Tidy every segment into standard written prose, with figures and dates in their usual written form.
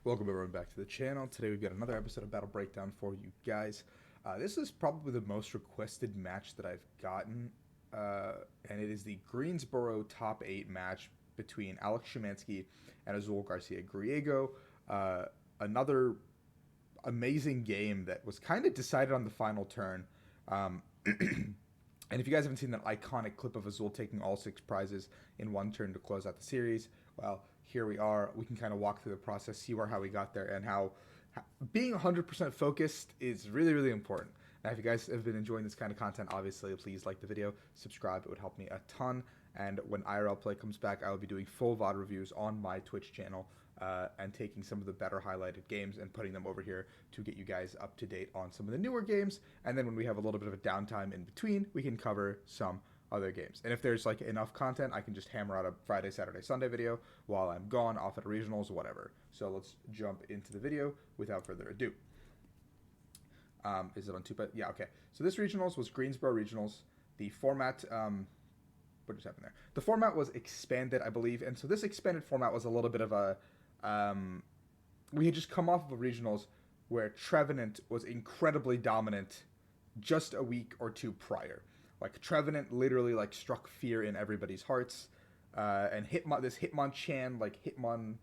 Welcome everyone back to the channel. Today we've got another episode of Battle Breakdown for you guys. This is probably the most requested match that I've gotten, and it is the Greensboro top 8 match between Alex Schemanske and Azul Garcia Griego. Another amazing game that was kind of decided on the final turn. And if you guys haven't seen that iconic clip of Azul taking all 6 prizes in one turn to close out the series, well, here we are. We can kind of walk through the process, see how we got there, and how being 100% focused is really, really important. Now, if you guys have been enjoying this kind of content, obviously, please like the video, subscribe. It would help me a ton. And when IRL play comes back, I will be doing full VOD reviews on my Twitch channel and taking some of the better highlighted games and putting them over here to get you guys up to date on some of the newer games. And then when we have a little bit of a downtime in between, we can cover some other games. And if there's like enough content, I can just hammer out a Friday, Saturday, Sunday video while I'm gone, off at regionals, whatever. So let's jump into the video without further ado. Is it on 2? But yeah, okay. So this regionals was Greensboro regionals. The format, what just happened there? The format was expanded, I believe. And so this expanded format was a little bit of a, we had just come off of a regionals where Trevenant was incredibly dominant just a week or two prior. Like Trevenant literally like struck fear in everybody's hearts, and this Hitmonchan like Hitmon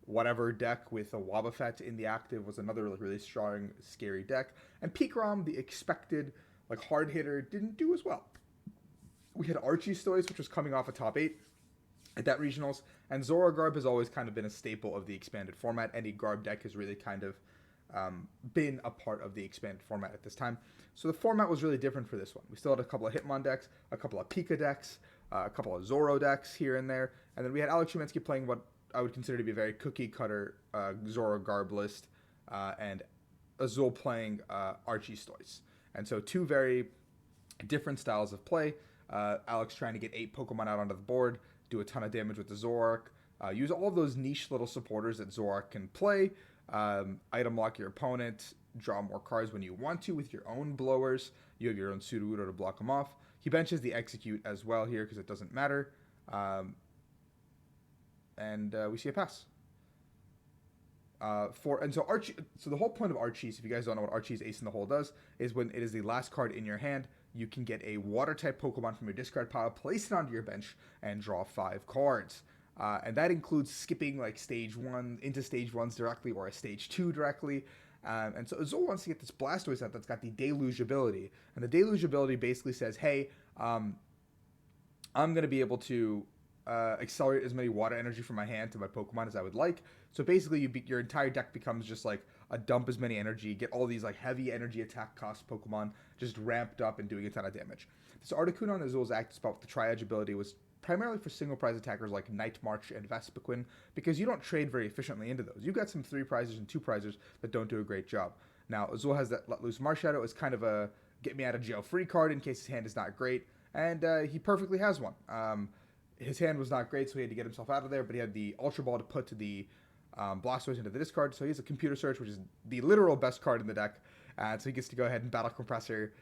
whatever deck with a Wobbuffet in the active was another like, really strong, scary deck. And Pikarom, the expected like hard hitter, didn't do as well. We had Archie Stoys, which was coming off a top 8 at that regionals, and Zoroark has always kind of been a staple of the expanded format. Any Garb deck has really kind of been a part of the expanded format at this time. So the format was really different for this one. We still had a couple of Hitmon decks, a couple of Pika decks, a couple of Zoro decks here and there, and then we had Alex Schemanske playing what I would consider to be a very cookie cutter Zoro Garb list, and Azul playing Archie Stoys. And so two very different styles of play. Alex trying to get 8 Pokemon out onto the board, do a ton of damage with the Zoroark, use all of those niche little supporters that Zoroark can play, item lock your opponent, draw more cards when you want to with your own blowers. You have your own Sudowoodo to block them off. He benches the Execute as well here because it doesn't matter. And we see a pass. So Archie. So the whole point of Archie's, if you guys don't know what Archie's Ace in the Hole does, is when it is the last card in your hand, you can get a Water type Pokemon from your discard pile, place it onto your bench, and draw 5 cards. And that includes skipping like stage 1 into stage 1s directly or a stage 2 directly. And so Azul wants to get this Blastoise out that's got the Deluge ability. And the Deluge ability basically says, hey, I'm going to be able to accelerate as many water energy from my hand to my Pokemon as I would like. So basically your entire deck becomes just like a dump as many energy, get all these like heavy energy attack cost Pokemon just ramped up and doing a ton of damage. This Articuno on Azul's active spot with the Tri-Edge ability was primarily for single prize attackers like Night March and Vespiquen, because you don't trade very efficiently into those. You've got some 3 prizes and 2 prizes that don't do a great job. Now, Azul has that Let Loose Marshadow as kind of a get me out of jail free card in case his hand is not great, and he perfectly has one. His hand was not great, so he had to get himself out of there, but he had the Ultra Ball to put to the Blastoise into the discard, so he has a Computer Search, which is the literal best card in the deck, and so he gets to go ahead and Battle Compressor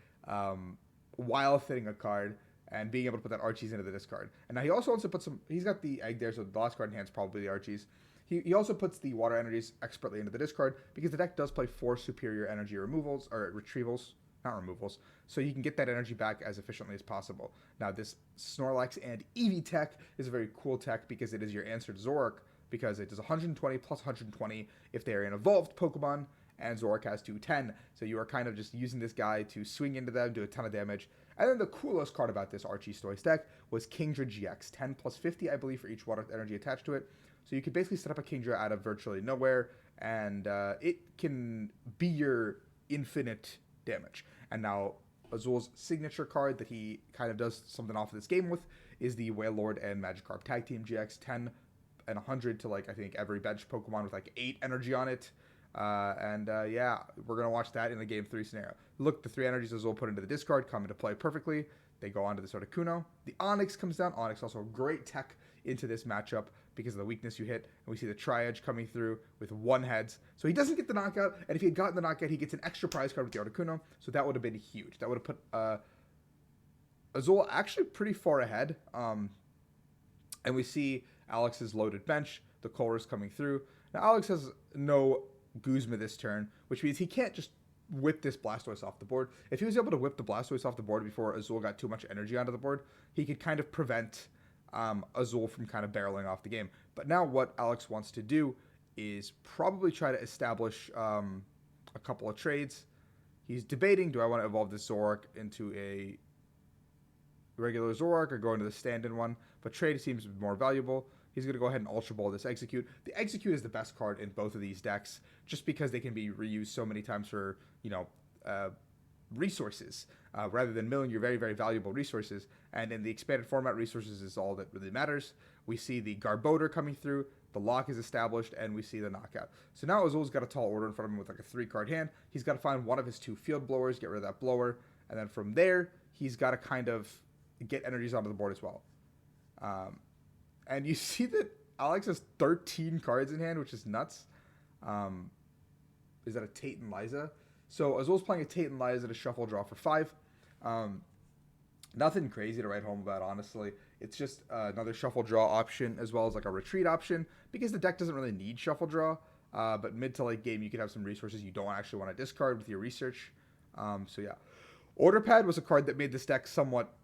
while fitting a card, and being able to put that Archie's into the discard. And now he also wants to put some, he's got the Egg there, so the last card in hand is probably the Archie's. He also puts the Water Energies expertly into the discard, because the deck does play 4 superior energy removals, or retrievals, not removals, so you can get that energy back as efficiently as possible. Now this Snorlax and Eevee tech is a very cool tech because it is your answer to Zoroark, because it does 120 plus 120 if they are an evolved Pokemon, and Zoroark has 210, so you are kind of just using this guy to swing into them, do a ton of damage. And then the coolest card about this Archie Stoys deck was Kingdra GX, 10 plus 50, I believe, for each water energy attached to it. So you could basically set up a Kingdra out of virtually nowhere, and it can be your infinite damage. And now Azul's signature card that he kind of does something off of this game with is the Wailord and Magikarp Tag Team GX, 10 and 100 to like I think every bench Pokemon with like 8 energy on it. Yeah, we're going to watch that in the game 3 scenario. Look, the 3 energies Azul put into the discard come into play perfectly. They go onto the Articuno. The Onix comes down. Onix also a great tech into this matchup because of the weakness you hit. And we see the Tri-Edge coming through with 1 heads. So he doesn't get the knockout. And if he had gotten the knockout, he gets an extra prize card with the Articuno. So that would have been huge. That would have put Azul actually pretty far ahead. And we see Alex's loaded bench. The Colress coming through. Now Alex has no Guzma this turn, which means he can't just whip this Blastoise off the board. If he was able to whip the Blastoise off the board before Azul got too much energy onto the board, he could kind of prevent Azul from kind of barreling off the game. But now what Alex wants to do is probably try to establish a couple of trades. He's debating, do I want to evolve this Zoroark into a regular Zoroark or go into the stand-in one? But trade seems more valuable. He's going to go ahead and Ultra Ball this Execute. The Execute is the best card in both of these decks, just because they can be reused so many times for, resources, rather than milling your very, very valuable resources. And in the expanded format, resources is all that really matters. We see the Garbodor coming through, the lock is established, and we see the knockout. So now Azul's got a tall order in front of him with like a 3-card hand. He's got to find one of his 2 field blowers, get rid of that blower, and then from there, he's got to kind of get energies onto the board as well. And you see that Alex has 13 cards in hand, which is nuts. Is that a Tate and Liza? So Azul's playing a Tate and Liza to shuffle draw for 5. Nothing crazy to write home about, honestly. It's just another shuffle draw option as well as like a retreat option, because the deck doesn't really need shuffle draw. But mid to late game, you could have some resources you don't actually want to discard with your research. So yeah. Order Pad was a card that made this deck somewhat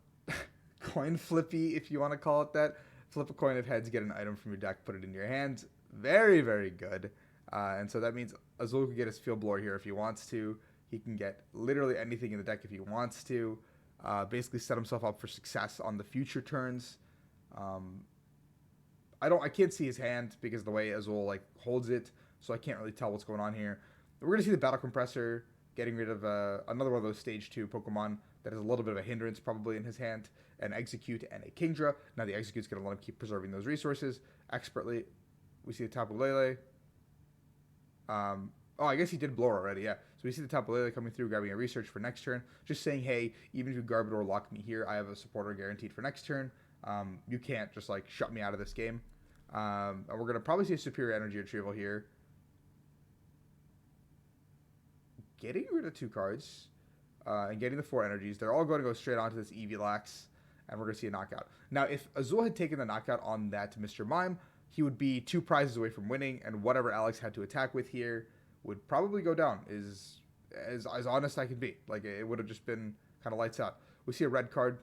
coin flippy, if you want to call it that. Flip a coin of heads, get an item from your deck, put it in your hands. Very, very good. And so that means Azul can get his Field Blower here if he wants to. He can get literally anything in the deck if he wants to. Basically set himself up for success on the future turns. I can't see his hand because of the way Azul like holds it, so I can't really tell what's going on here. We're gonna see the Battle Compressor getting rid of another one of those Stage 2 Pokemon that is a little bit of a hindrance probably in his hand, an Execute and a Kingdra. Now the Execute's going to let him keep preserving those resources expertly. We see the Tapu Lele. I guess he did Blower already, yeah. So we see the Tapu Lele coming through, grabbing a research for next turn. Just saying, hey, even if you Garbodor lock me here, I have a supporter guaranteed for next turn. You can't just like shut me out of this game. And we're going to probably see a Superior Energy Retrieval here. Getting rid of 2 cards. And getting the 4 energies. They're all going to go straight onto this Evilax, and we're going to see a knockout. Now, if Azul had taken the knockout on that Mr. Mime, he would be 2 prizes away from winning, and whatever Alex had to attack with here would probably go down, is as honest I can be. Like, it would have just been kind of lights out. We see a red card.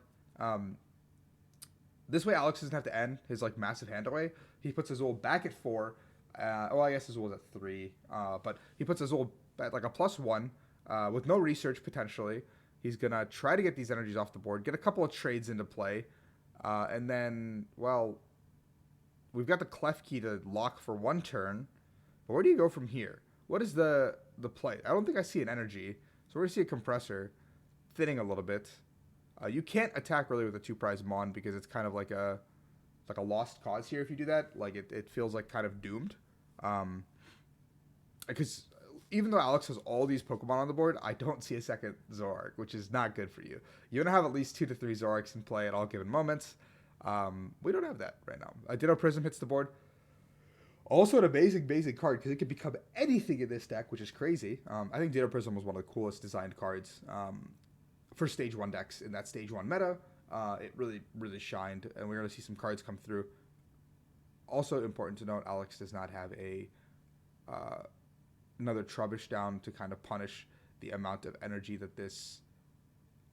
This way, Alex doesn't have to end his, like, massive hand away. He puts Azul back at 4. I guess Azul was at 3. But he puts Azul at, like, a +1. With no research, potentially. He's going to try to get these energies off the board, get a couple of trades into play, and then, well, we've got the Clef Key to lock for 1 turn, but where do you go from here? What is the play? I don't think I see an energy, so we're going to see a Compressor thinning a little bit. You can't attack really with a 2-prize Mon because it's kind of like a lost cause here if you do that. Like, it feels like kind of doomed. Because even though Alex has all these Pokemon on the board, I don't see a second Zoroark, which is not good for you. You want to have at least 2 to 3 Zoroarks in play at all given moments. We don't have that right now. Ditto Prism hits the board. Also an amazing card, because it could become anything in this deck, which is crazy. I think Ditto Prism was one of the coolest designed cards for Stage 1 decks in that Stage 1 meta. It really, really shined, and we're going to see some cards come through. Also important to note, Alex does not have another Trubbish down to kind of punish the amount of energy that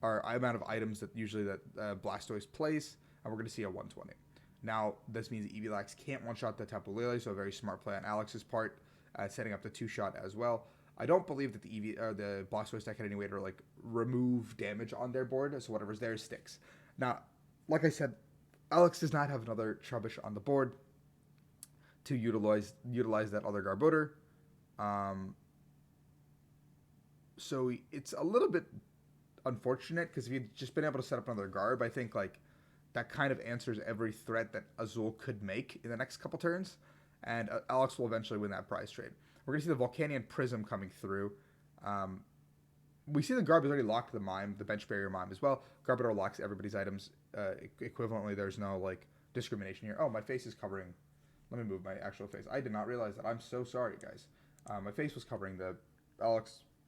amount of items that usually that Blastoise plays, and we're going to see a 120. Now, this means Evilax can't one-shot the Tapu Lele, so a very smart play on Alex's part, setting up the 2-shot as well. I don't believe that the Blastoise deck had any way to like remove damage on their board, so whatever's there sticks. Now, like I said, Alex does not have another Trubbish on the board to utilize that other Garbodor. So it's a little bit unfortunate, because if you'd just been able to set up another Garb, I think like that kind of answers every threat that Azul could make in the next couple turns, and Alex will eventually win that prize trade. We're going to see the Volcanion Prism coming through. We see the Garb is already locked the Mime, the Bench Barrier Mime as well. Garbodor locks everybody's items equivalently. There's no like discrimination here. Oh, my face is covering. Let me move my actual face. I did not realize that. I'm so sorry, guys. My face was covering the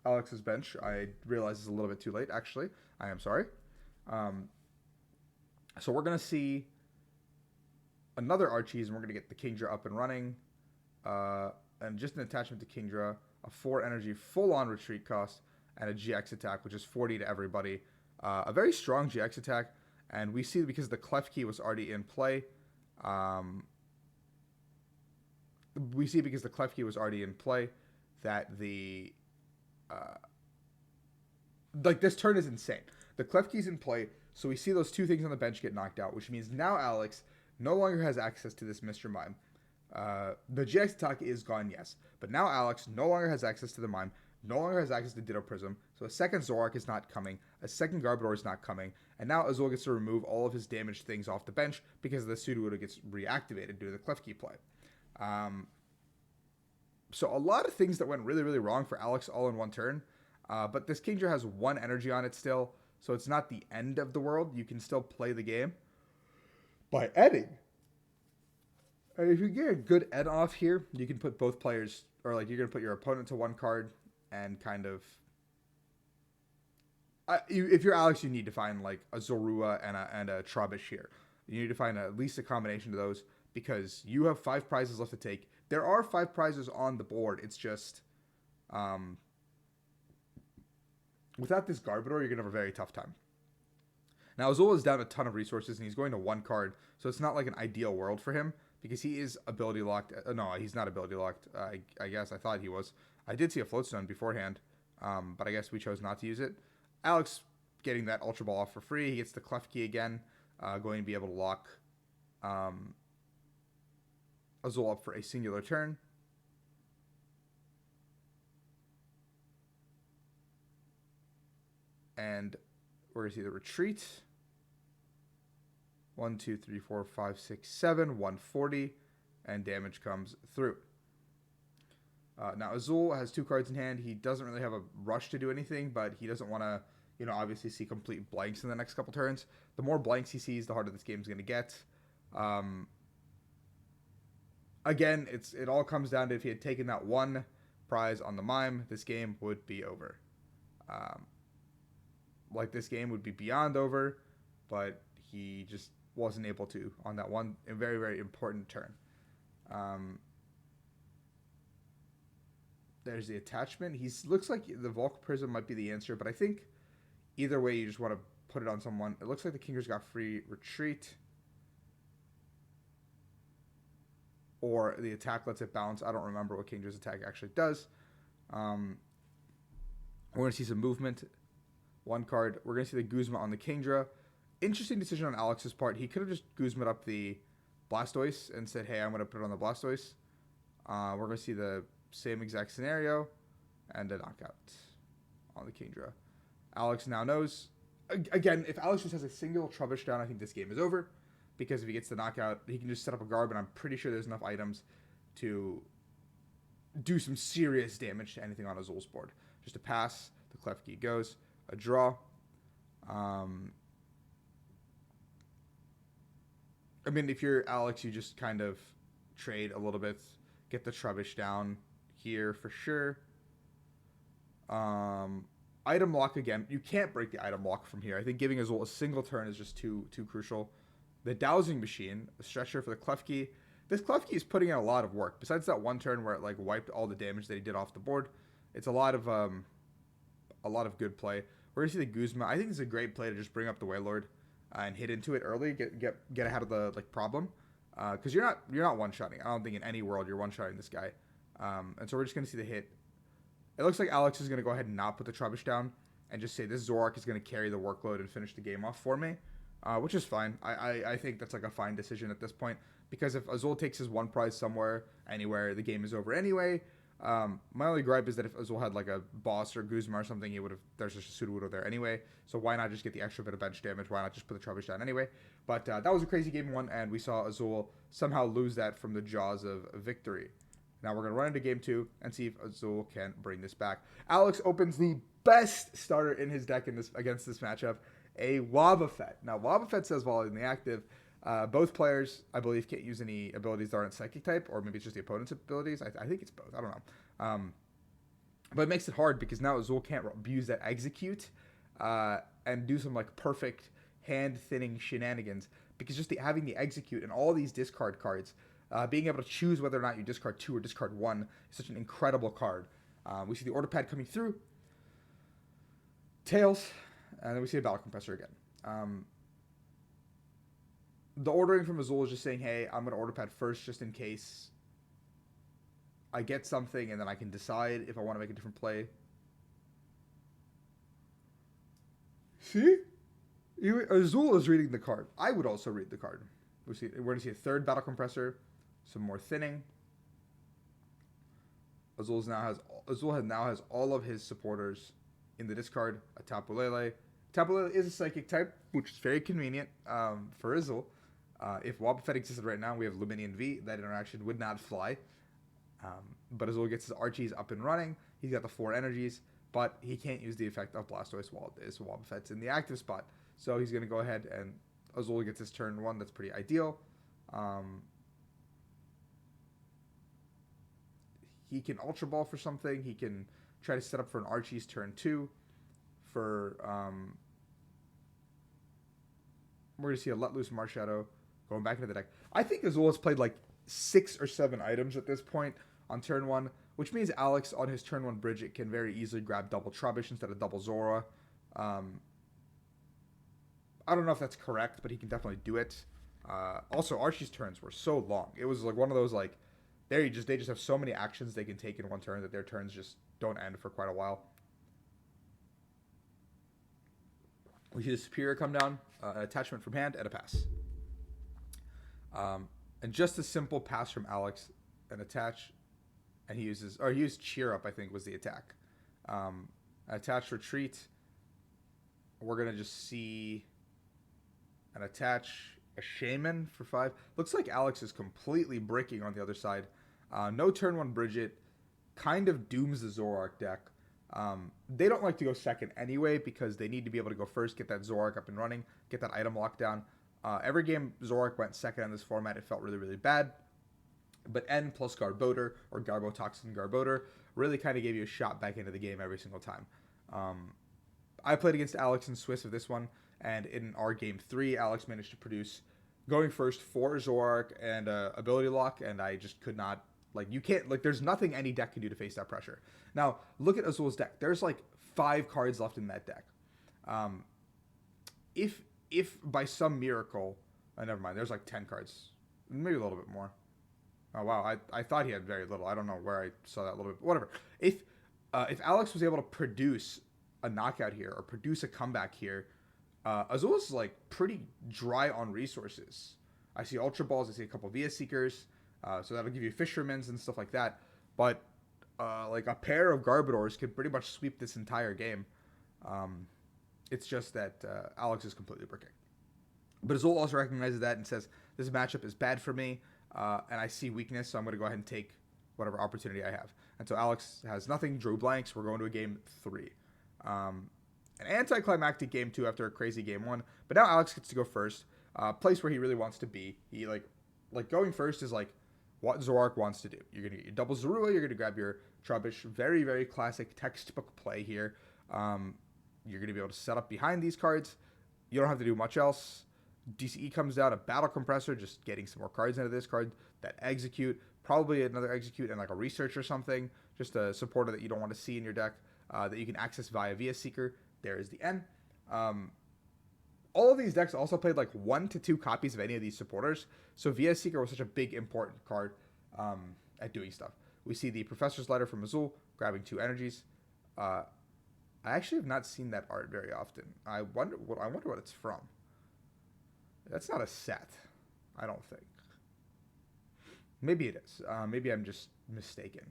Alex's bench. I realized it's a little bit too late, actually. I am sorry. So we're going to see another Archie's, and we're going to get the Kingdra up and running. and just an attachment to Kingdra, a 4 energy full-on retreat cost, and a GX attack, which is 40 to everybody. A very strong GX attack, and we see because the Klefki was already in play. We see because the Klefki was already in play that the like this turn is insane. The Klefki's in play, so we see those two things on the bench get knocked out, which means now Alex no longer has access to this Mr. Mime. The GX attack is gone, yes, but now Alex no longer has access to the Mime, no longer has access to Ditto Prism, so a second Zoroark is not coming, a second Garbodor is not coming, and now Azul gets to remove all of his damaged things off the bench because the Sudowoodo gets reactivated due to the Klefki play. So a lot of things that went really, really wrong for Alex all in one turn, but this Kingdra has 1 energy on it still, so it's not the end of the world. You can still play the game by adding. And if you get a good ed off here, you can put both players, or like you're going to put your opponent to 1 card and kind of... if you're Alex, you need to find like a Zorua and a Trubbish here. You need to find at least a combination of those because you have 5 prizes left to take. There are 5 prizes on the board. It's just... without this Garbodor, you're going to have a very tough time. Now, Azul is down a ton of resources, and he's going to 1 card, so it's not like an ideal world for him, because he is ability locked. No, he's not ability locked. I guess I thought he was. I did see a Floatstone beforehand, but I guess we chose not to use it. Alex getting that Ultra Ball off for free. He gets the Klefki again, going to be able to lock Azul up for a singular turn. And we're going to see the retreat. 1, 2, 3, 4, 5, 6, 7, 140, and damage comes through. Now Azul has 2 cards in hand. He doesn't really have a rush to do anything, but he doesn't want to, obviously see complete blanks in the next couple turns. The more blanks he sees, the harder this game's going to get. Again, it all comes down to if he had taken that 1 prize on the Mime, this game would be over. This game would be beyond over, but he just wasn't able to on that one very, very important turn. There's the attachment. Looks like the Volk Prism might be the answer, but I think either way you just want to put it on someone. It looks like the Kinger's got free retreat, or the attack lets it bounce. I don't remember what Kinger's attack actually does. We're going to see some movement. 1 card. We're going to see the Guzma on the Kingdra. Interesting decision on Alex's part. He could have just Guzma'd up the Blastoise and said, hey, I'm going to put it on the Blastoise. We're going to see the same exact scenario and a knockout on the Kingdra. Alex now knows. Again, if Alex just has a single Trubbish down, I think this game is over. Because if he gets the knockout, he can just set up a Garb, and I'm pretty sure there's enough items to do some serious damage to anything on Azul's board. Just a pass. The Klefki goes. A draw. I mean, if you're Alex, you just kind of trade a little bit, get the Trubbish down here for sure. Item lock again. You can't break the item lock from here. I think giving Azul a single turn is just too crucial. The Dowsing Machine, a stretcher for the Klefki. This Klefki is putting in a lot of work. Besides that 1 turn where it wiped all the damage that he did off the board, it's a lot of good play. We're gonna see the Guzma. I think it's a great play to just bring up the Wailord and hit into it early, get ahead of the problem, because you're not one-shotting. I don't think in any world you're one-shotting this guy, and so we're just gonna see the hit. It looks like Alex is gonna go ahead and not put the Trubbish down and just say this Zoroark is gonna carry the workload and finish the game off for me, which is fine. I think that's a fine decision at this point, because if Azul takes his 1 prize somewhere, anywhere, the game is over anyway. My only gripe is that if Azul had a boss or Guzma or something, there's just a Sudowoodo there anyway. So why not just get the extra bit of bench damage? Why not just put the Trubbish down anyway? But that was a crazy game 1, and we saw Azul somehow lose that from the jaws of victory. Now we're going to run into game 2 and see if Azul can bring this back. Alex opens the best starter in his deck against this matchup, a Wobbuffet. Now Wobbuffet says while in the active, both players, I believe, can't use any abilities that aren't Psychic type, or maybe it's just the opponent's abilities. I think it's both. I don't know. But it makes it hard because now Azul can't abuse that Execute and do some perfect hand-thinning shenanigans, because just having the Execute and all these discard cards Being able to choose whether or not you discard 2 or discard 1 is such an incredible card. We see the order pad coming through. Tails. And then we see a Battle Compressor again. The ordering from Azul is just saying, hey, I'm going to order pad first just in case I get something, and then I can decide if I want to make a different play. See? Azul is reading the card. I would also read the card. We're going to see a third Battle Compressor, some more thinning. Azul now has all of his supporters in the discard. A Tapu Lele. Tapu Lele is a Psychic type, which is very convenient for Azul. If Wobbuffet existed right now, we have Luminion V. That interaction would not fly. But Azul gets his Archies up and running. He's got the 4 energies, but he can't use the effect of Blastoise while his Wobbuffet's in the active spot. So he's going to go ahead and Azul gets his turn 1. That's pretty ideal. He can Ultra Ball for something. He can try to set up for an Archie's turn 2. We're going to see a Let Loose Marshadow going back into the deck. I think Azul has played like 6 or 7 items at this point on turn 1, which means Alex on his turn 1 Bridget can very easily grab double Trubbish instead of double Zora. I don't know if that's correct, but he can definitely do it. Also, Archie's turns were so long. It was like one of those like they just have so many actions they can take in one turn that their turns just don't end for quite a while. We see the Superior come down, an attachment from hand, and a pass. And just a simple pass from Alex, an attach, and he used Cheer Up, I think, was the attack. Attach Retreat. We're going to just see an attach, a Shaman for 5. Looks like Alex is completely bricking on the other side. No turn 1 Bridget. Kind of dooms the Zoroark deck. They don't like to go second anyway because they need to be able to go first, get that Zoroark up and running, get that item locked down. Every game Zoroark went second in this format, it felt really, really bad. But N plus Garbodor or Garbotoxin Garbodor really kind of gave you a shot back into the game every single time. I played against Alex and Swiss of this one, and in our game 3, Alex managed to produce going first 4 Zoroark and ability lock, and I just could not. Like, you can't, like, there's nothing any deck can do to face that pressure. Now, look at Azul's deck. There's, like, 5 cards left in that deck. If by some miracle, never mind, there's, like, 10 cards. Maybe a little bit more. Oh, wow, I thought he had very little. I don't know where I saw that a little bit. Whatever. If Alex was able to produce a knockout here or produce a comeback here, Azul is, like, pretty dry on resources. I see Ultra Balls. I see a couple Via Seekers. So that'll give you Fishermans and stuff like that. But, like, a pair of Garbodors could pretty much sweep this entire game. It's just that Alex is completely bricking. But Azul also recognizes that and says, this matchup is bad for me, and I see weakness, so I'm going to go ahead and take whatever opportunity I have. And so Alex has nothing, drew blanks. We're going to a game 3. An anticlimactic game 2 after a crazy game 1. But now Alex gets to go first, place where he really wants to be. He, like going first is, like, what Zoroark wants to do. You're going to get your double Zorua. You're going to grab your Trubbish. Very, very classic textbook play here. You're going to be able to set up behind these cards. You don't have to do much else. DCE comes down, a Battle Compressor, just getting some more cards into this card. That Execute, probably another Execute and like a Research or something. Just a supporter that you don't want to see in your deck that you can access via Via Seeker. There is the N. All of these decks also played like 1 to 2 copies of any of these supporters. So Via Seeker was such a big, important card at doing stuff. We see the Professor's Letter from Azul, grabbing 2 energies. I actually have not seen that art very often. I wonder what it's from. That's not a set, I don't think. Maybe it is. Maybe I'm just mistaken.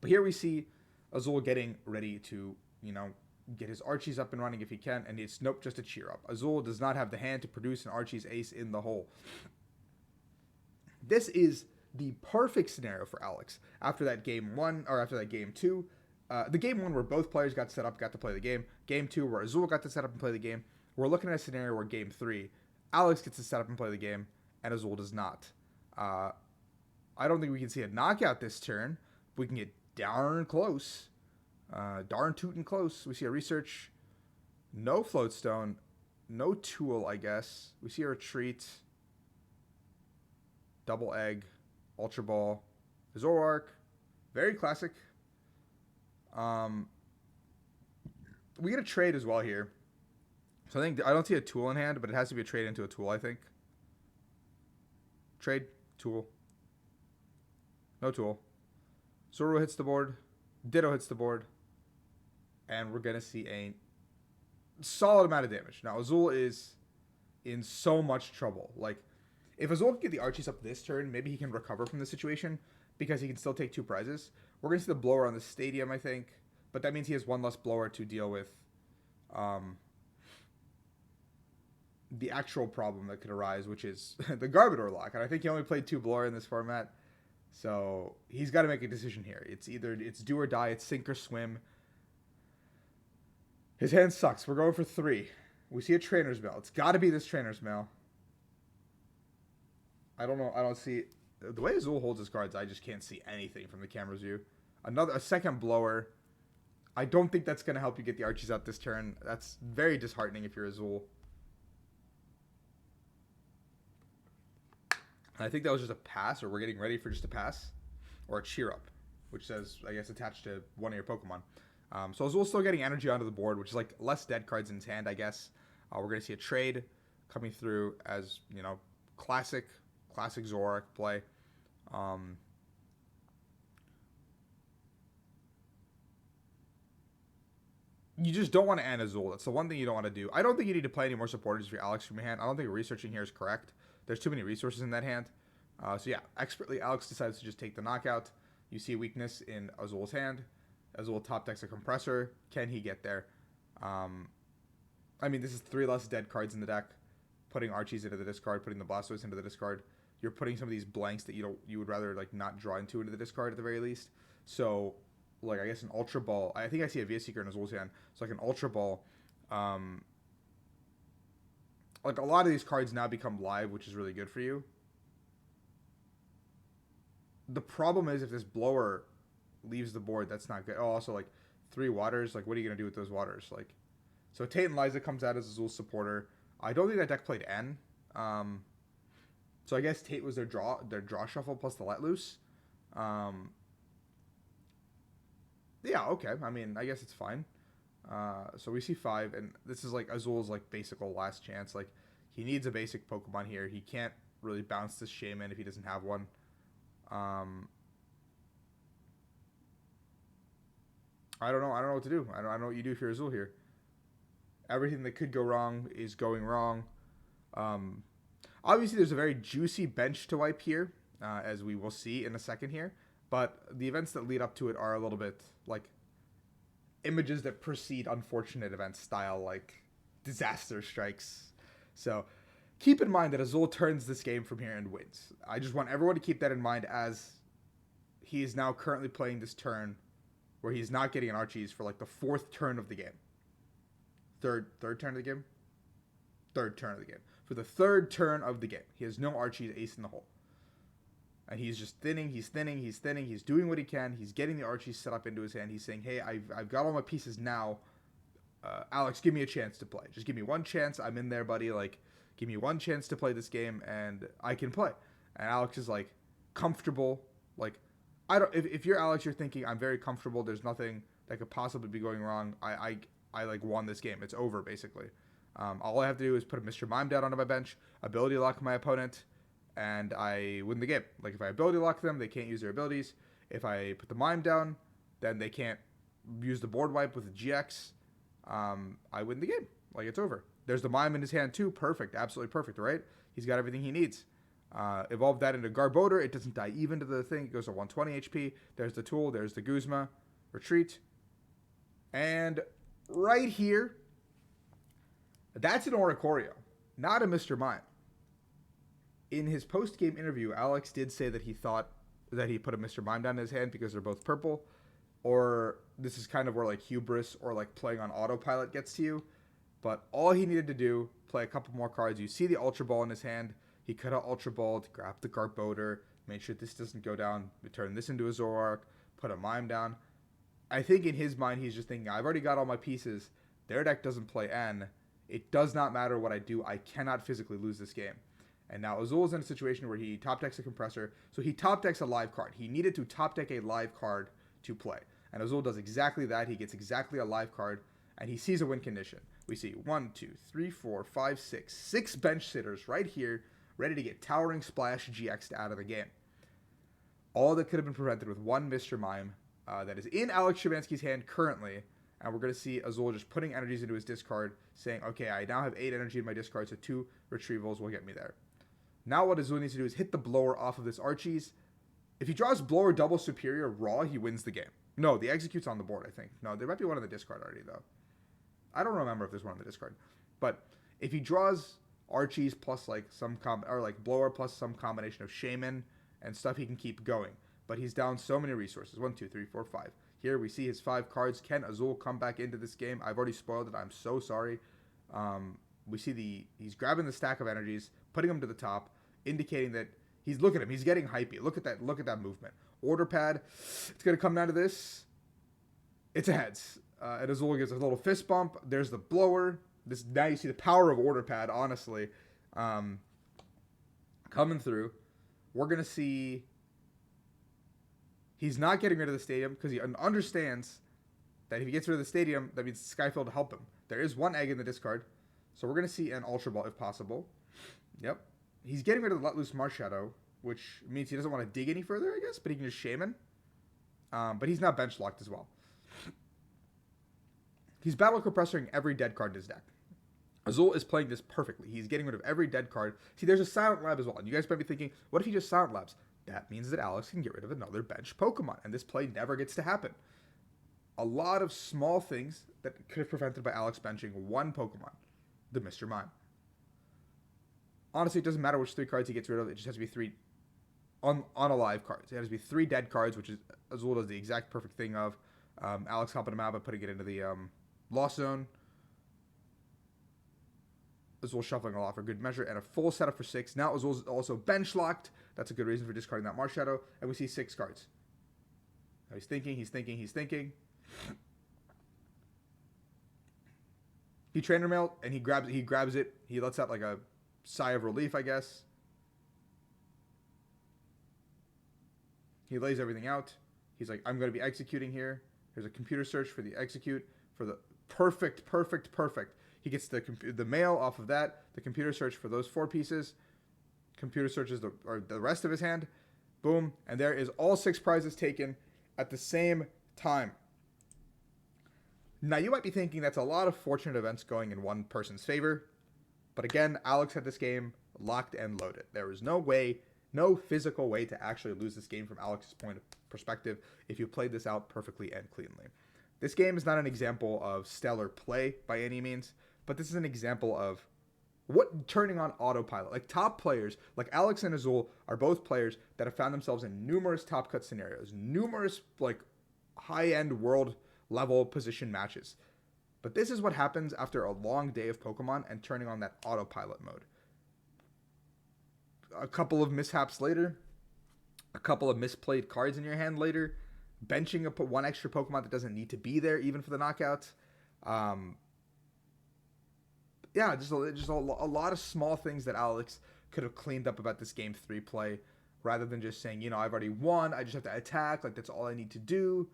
But here we see Azul getting ready to, get his Archies up and running if he can, and it's nope, just a Cheer Up. Azul does not have the hand to produce an Archie's Ace in the hole. This is the perfect scenario for Alex. After that game 1, or after that game 2, the game 1 where both players got set up, got to play the game. Game 2 where Azul got to set up and play the game. We're looking at a scenario where game 3, Alex gets to set up and play the game, and Azul does not. I don't think we can see a knockout this turn. We can get darn close. Darn tootin' close. We see a Research. No Floatstone. No Tool, I guess. We see a Retreat. Double Egg, Ultra Ball, Zoroark, very classic. Um, we get a trade as well here. So I don't see a tool in hand, but it has to be a trade into a tool, I think. Trade, tool. No tool. Zoro hits the board. Ditto hits the board. And we're going to see a solid amount of damage. Now, Azul is in so much trouble. Like, if Azul can get the Archies up this turn, maybe he can recover from the situation because he can still take 2 prizes. We're going to see the blower on the stadium, I think. But that means he has 1 less blower to deal with the actual problem that could arise, which is the Garbodor lock. And I think he only played 2 blower in this format. So he's got to make a decision here. It's either it's do or die. It's sink or swim. His hand sucks. We're going for 3. We see a trainer's mail. It's got to be this trainer's mail. I don't know. I don't see the way Azul holds his cards. I just can't see anything from the camera's view. A second blower. I don't think that's going to help you get the Archies out this turn. That's very disheartening if you're Azul. I think that was just a pass, or we're getting ready for just a pass, or a cheer up, which says, I guess, attached to one of your Pokemon. So Azul's still getting energy onto the board, which is like less dead cards in his hand, I guess. We're going to see a trade coming through as, you know, classic Zoroark play. You just don't want to end Azul. That's the one thing you don't want to do. I don't think you need to play any more supporters for Alex from your hand. I don't think researching here is correct. There's too many resources in that hand. So yeah, expertly, Alex decides to just take the knockout. You see a weakness in Azul's hand. Azul top decks a compressor. Can he get there? I mean, this is 3 less dead cards in the deck. Putting Archies into the discard, putting the Blastoise into the discard. You're putting some of these blanks that you would rather like not draw into the discard at the very least. So, like, I guess an Ultra Ball. I think I see a VS Seeker in Azul's hand. So like an Ultra Ball. Like, a lot of these cards now become live, which is really good for you. The problem is if this blower leaves the board, that's not good. Oh, also, like, 3 waters. Like, what are you going to do with those waters? Like, so Tate and Liza comes out as Azul's supporter. I don't think that deck played N. So I guess Tate was their draw shuffle plus the let loose. Yeah, okay. I mean, I guess it's fine. So we see 5, and this is like Azul's like basic last chance. Like, he needs a basic Pokemon here. He can't really bounce this Shaman if he doesn't have one. I don't know what to do. I don't know what you do if you're Azul here. Everything that could go wrong is going wrong. Obviously, there's a very juicy bench to wipe here, as we will see in a second here. But the events that lead up to it are a little bit like images that precede unfortunate events style, like disaster strikes. So keep in mind that Azul turns this game from here and wins. I just want everyone to keep that in mind as he is now currently playing this turn where he's not getting an Archies for like the 4th turn of the game. Third turn of the game? 3rd turn of the game. For the 3rd turn of the game. He has no Archies, ace in the hole. And he's just thinning, he's doing what he can, he's getting the Archies set up into his hand, he's saying, hey, I've got all my pieces now, Alex, give me a chance to play. Just give me one chance, I'm in there, buddy, like, give me one chance to play this game, and I can play. And Alex is, like, comfortable, like, if you're Alex, you're thinking, I'm very comfortable, there's nothing that could possibly be going wrong, I like, won this game, it's over, basically. All I have to do is put a Mr. Mime down onto my bench, ability lock my opponent, and I win the game. Like, if I ability lock them, they can't use their abilities. If I put the Mime down, then they can't use the board wipe with the GX. I win the game. Like, it's over. There's the Mime in his hand, too. Perfect. Absolutely perfect, right? He's got everything he needs. Evolve that into Garbodor. It doesn't die even to the thing. It goes to 120 HP. There's the tool. There's the Guzma. Retreat. And right here, that's an Oricorio, not a Mr. Mime. In his post-game interview, Alex did say that he thought that he put a Mr. Mime down in his hand because they're both purple, or this is kind of where like hubris or like playing on autopilot gets to you. But all he needed to do, play a couple more cards. You see the Ultra Ball in his hand. He cut out Ultra Ball to grab the Garbodor, made sure this doesn't go down, turn this into a Zoroark, put a Mime down. I think in his mind, he's just thinking, I've already got all my pieces. Their deck doesn't play N. It does not matter what I do. I cannot physically lose this game. And now Azul is in a situation where he top decks a compressor. So he top decks a live card. He needed to top deck a live card to play. And Azul does exactly that. He gets exactly a live card. And he sees a win condition. We see 1, 2, 3, 4, 5, 6. 6 bench sitters right here, ready to get Towering Splash GX'd out of the game. All that could have been prevented with one Mr. Mime that is in Alex Schemanski's hand currently. And we're going to see Azul just putting energies into his discard, saying, okay, I now have 8 energy in my discard, so 2 retrievals will get me there. Now what Azul needs to do is hit the blower off of this Archie's. If he draws blower double superior raw, he wins the game. No, the execute's on the board, I think. No, there might be one in the discard already, though. I don't remember if there's one in the discard. But if he draws Archie's plus like blower plus some combination of Shaman and stuff, he can keep going. But he's down so many resources. 1, 2, 3, 4, 5. Here we see his 5 cards. Can Azul come back into this game? I've already spoiled it. I'm so sorry. We see he's grabbing the stack of energies, putting them to the top, indicating that look at him. He's getting hypey. Look at that movement. Order pad. It's going to come down to this. It's a heads. And Azul gives a little fist bump. There's the blower. Now you see the power of order pad, honestly, coming through. We're going to see he's not getting rid of the stadium because he understands that if he gets rid of the stadium, that means Skyfield to help him. There is 1 egg in the discard. So we're going to see an Ultra Ball if possible. Yep. He's getting rid of the Let Loose Marshadow, which means he doesn't want to dig any further, I guess, but he can just Shaman. But he's not bench locked as well. He's battle compressoring every dead card in his deck. Azul is playing this perfectly. He's getting rid of every dead card. See, there's a Silent Lab as well. And you guys might be thinking, what if he just Silent Labs? That means that Alex can get rid of another bench Pokemon. And this play never gets to happen. A lot of small things that could have prevented by Alex benching one Pokemon. The Mr. Mime. Honestly, it doesn't matter which 3 cards he gets rid of. It just has to be 3 unalive cards. It has to be 3 dead cards, which is Azul does the exact perfect thing of. Alex helping him out by putting it into the Lost Zone. Azul shuffling a lot for good measure. And a full setup for 6. Now Azul's also bench locked. That's a good reason for discarding that Marshadow. And we see 6 cards. Now he's thinking. He Trainer Mail and he grabs it. He lets out like a sigh of relief, I guess. He lays everything out. He's like, I'm going to be executing here. Here's a computer search for the execute for the perfect. He gets the mail off of that. The computer search for those 4 pieces. Computer searches the rest of his hand. Boom. And there is all 6 prizes taken at the same time. Now, you might be thinking that's a lot of fortunate events going in one person's favor. But again, Alex had this game locked and loaded. There was no physical way to actually lose this game from Alex's point of perspective if you played this out perfectly and cleanly. This game is not an example of stellar play by any means, but this is an example of what turning on autopilot. Like top players, like Alex and Azul, are both players that have found themselves in numerous top cut scenarios, numerous like high-end world level position matches. But this is what happens after a long day of Pokemon and turning on that autopilot mode. A couple of mishaps later, a couple of misplayed cards in your hand later, benching one extra Pokemon that doesn't need to be there even for the knockouts. Yeah, just a lot of small things that Alex could have cleaned up about this Game 3 play, rather than just saying, I've already won, I just have to attack, like that's all I need to do.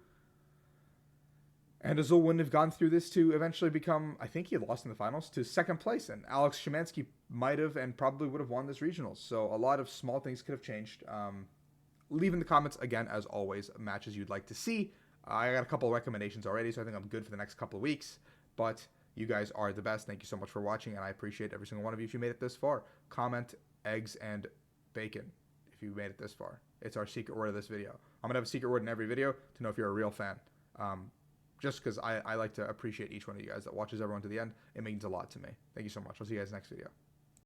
And Azul wouldn't have gone through this to eventually become, I think he lost in the finals, to 2nd place. And Alex Schemanske might have and probably would have won this regionals. So a lot of small things could have changed. Leave in the comments, again, as always, matches you'd like to see. I got a couple of recommendations already, so I think I'm good for the next couple of weeks. But you guys are the best. Thank you so much for watching, and I appreciate every single one of you if you made it this far. Comment, eggs, and bacon if you made it this far. It's our secret word of this video. I'm going to have a secret word in every video to know if you're a real fan. Just because I like to appreciate each one of you guys that watches everyone to the end. It means a lot to me. Thank you so much. I'll see you guys next video.